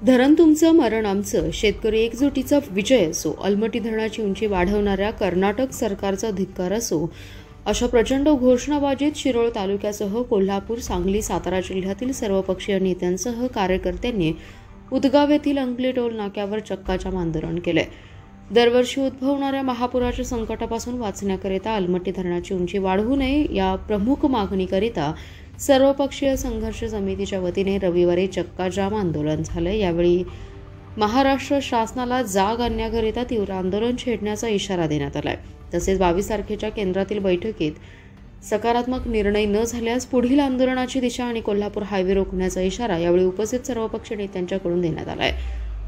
धरण तुमचं मरण आमचं, शेतकरी एकजुटीचा विजय असो, अलमट्टी धरणाची उंची वाढवणाऱ्या कर्नाटक सरकारचा धिक्कार असो, अशा प्रचंड घोषणाबाजीत शिरोळ तालुक्यासह कोल्हापूर, सांगली, सातारा जिल्ह्यातील सर्वपक्षीय नेत्यांसह कार्यकर्त्यांनी उदगाव येथील अंकली टोल नाक्यावर चक्काजाम आंदोलन केले। दरवर्षी उद्भवणाऱ्या महापुराच्या संकटापासून वाचण्याकरिता अलमट्टी धरणाची उंची वाढवू नये या प्रमुख मागणीकरिता सर्वपक्षीय संघर्ष समितीच्या वतीने रविवारी चक्काजाम आंदोलन झाले। यावेळी महाराष्ट्र शासनाला जाग आणण्याकरिता तीव्र आंदोलन छेडण्याचा इशारा देण्यात आलाय। तसेच 22 तारखेच्या केंद्रातील बैठकीत सकारात्मक निर्णय न झाल्यास पुढील आंदोलनाची दिशा आणि कोल्हापूर हायवे रोखण्याचा इशारा यावेळी उपस्थित सर्वपक्षीय नेत्यांच्याकडून देण्यात आलाय।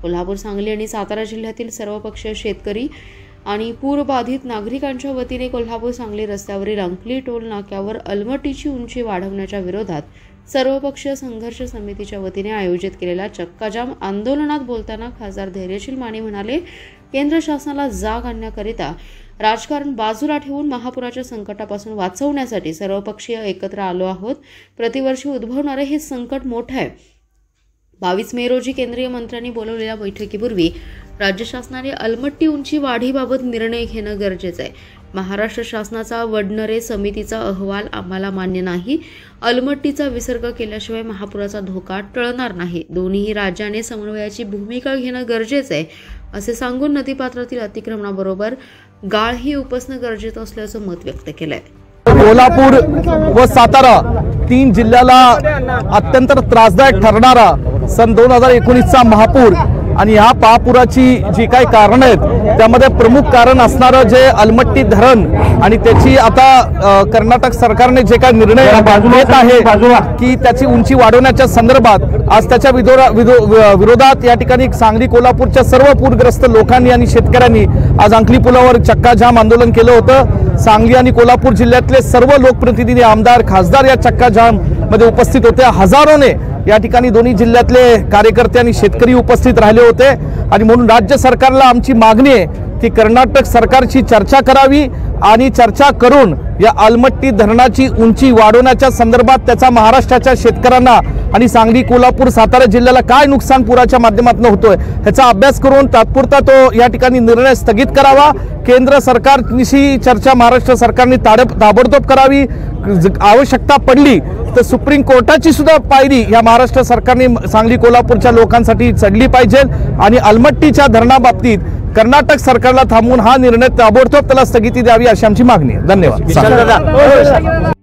कोल्हापूर, सांगली आणि सातारा जिल्ह्यातील सर्वपक्षीय शेतकरी आणि पूरबाधित नागरिकांच्या वतीने कोल्हापूर सांगली रस्त्यावरील अंकली टोल नाक्यावर अलमट्टीची उंची वाढवण्याच्या विरोधात सर्वपक्षीय संघर्ष समितीच्या वतीने आयोजित केलेल्या चक्काजाम आंदोलनात बोलताना खासदार धैर्यशील माने म्हणाले, केंद्र शासनाला जाग आणण्याकरिता राजकारण बाजूला ठेवून महापुराच्या संकटापासून वाचवण्यासाठी सर्वपक्षीय एकत्र आलो आहोत। प्रतिवर्षी उद्भवणारे हे संकट मोठे आहे। 22 मे रोजी केंद्रीय मंत्र्यांनी बोलवलेल्या बैठकीपूर्वी राज्य शासनाने अलमट्टी उंची वाढीबाबत निर्णय घेणं गरजेचं आहे। महाराष्ट्र शासनाचा वडनेरे समितीचा अहवाल आम्हाला मान्य नाही। अलमट्टीचा विसर्ग केल्याशिवाय महापुराचा धोका टळणार नाही। दोन्ही राज्याने समन्वयाची भूमिका घेणं गरजेचं आहे असे सांगून नदीपात्रातील अतिक्रमणाबरोबर गाळही उपसणं गरजेचं असल्याचं मत व्यक्त केलंय। कोल्हापूर व सातारा 3 जिल्ह्याला अत्यंत त्रासदायक ठरणारा सन 2019चा महापूर आणि या महापुराची जी काही कारण आहेत त्यामध्ये प्रमुख कारण असणारं जे अलमट्टी धरण आणि त्याची आता कर्नाटक सरकारने जे काही निर्णय घेत आहे की त्याची उंची वाढवण्याच्या संदर्भात आज त्याच्या विरोधात या ठिकाणी सांगली कोल्हापूरच्या सर्व पूरग्रस्त लोकांनी आणि शेतकऱ्यांनी आज अंकली पुलावर चक्काजाम आंदोलन केलं होतं। सांगली आणि कोल्हापूर जिल्ह्यातले सर्व लोकप्रतिनिधी, आमदार, खासदार या चक्काजाम मध्ये उपस्थित होते। हजारोने या ठिकाणी दोन्ही जिल्ह्यातले कार्यकर्ते आणि शेतकरी उपस्थित राहिले होते आणि म्हणून राज्य सरकारला आमची मागणी आहे की कर्नाटक सरकारची चर्चा करावी आणि चर्चा करून या अलमट्टी धरणाची उंची वाढवण्याच्या संदर्भात त्याचा महाराष्ट्राच्या शेतकऱ्यांना आणि सांगली, कोल्हापूर, सातारा जिल्ह्याला काय नुकसान पुराच्या माध्यमातून होतोय ह्याचा अभ्यास करून तात्पुरता तो या ठिकाणी निर्णय स्थगित करावा। केंद्र सरकारशी चर्चा महाराष्ट्र सरकारने ताबडतोब करावी। आवश्यकता पडली तर सुप्रीम कोर्टाची सुद्धा पायरी या महाराष्ट्र सरकारने सांगली कोल्हापूरच्या लोकांसाठी चढली पाहिजे आणि अलमट्टीच्या धरणाबाबतीत कर्नाटक सरकारला थांबवून हा निर्णय ताबडतोब त्याला स्थगिती द्यावी अशी आमची मागणी आहे। धन्यवाद।